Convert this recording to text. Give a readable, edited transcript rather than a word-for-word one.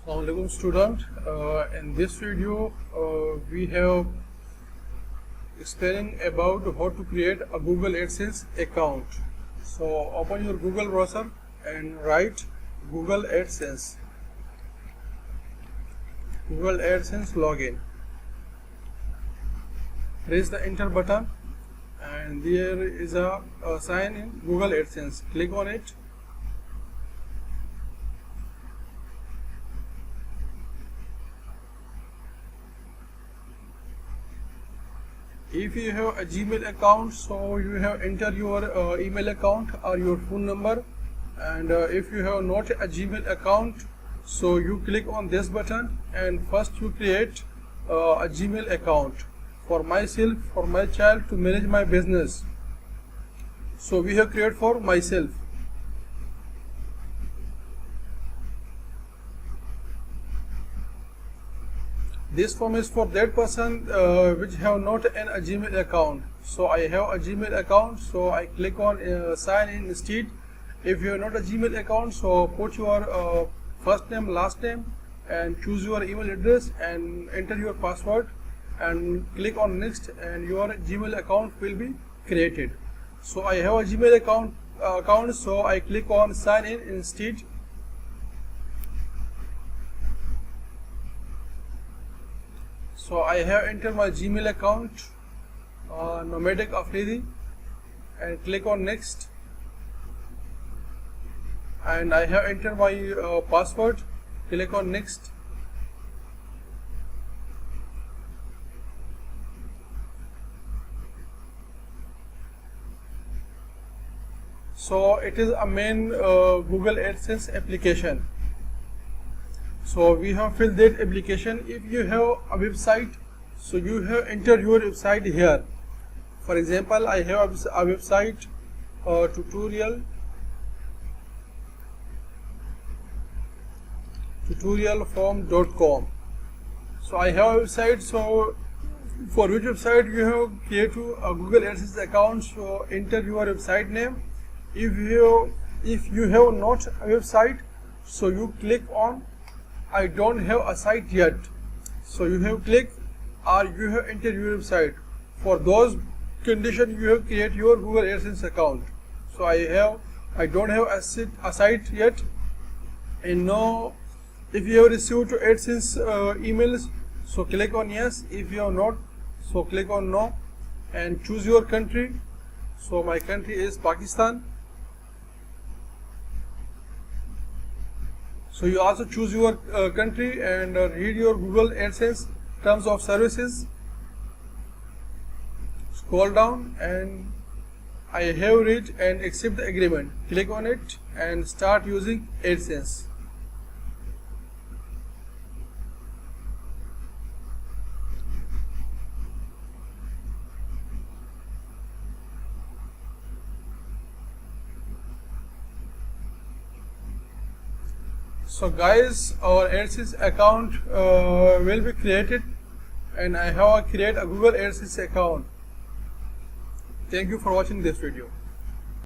Assalamualaikum student. In this video we have explaining about how to create a Google AdSense account. So open your Google browser and write Google AdSense login. Press the enter button and there is a sign in Google AdSense. Click on it. If you have a Gmail account, so you have enter your email account or your phone number, and if you have not a Gmail account, so you click on this button and first you create a Gmail account for myself, for my child, to manage my business. So we have created for myself. This form is for that person which have not a Gmail account. So I have a Gmail account, so I click on sign in instead. If you have not a Gmail account, so put your first name, last name, and choose your email address and enter your password and click on next, and your Gmail account will be created. So I have a Gmail account, so I click on sign in instead. So I have entered my Gmail account, Nomadic Afridi, and click on next. And I have entered my password. Click on next. So it is a main Google AdSense application. So we have filled that application. If you have a website, so you have entered your website here. For example, I have a website, tutorialform.com. So I have a website. So for which website you have created a Google AdSense account, so enter your website name. If you have not a website, so you click on I don't have a site yet. So you have click or you have entered your website. For those conditions you have create your Google AdSense account. So I don't have a site yet. And now if you have received AdSense emails, so click on yes. If you have not, so click on no and choose your country. So my country is Pakistan. So you also choose your country and read your Google AdSense terms of services. Scroll down and I have read and accept the agreement. Click on it and start using AdSense. So guys, our AdSense account will be created, and I have created a Google AdSense account. Thank you for watching this video.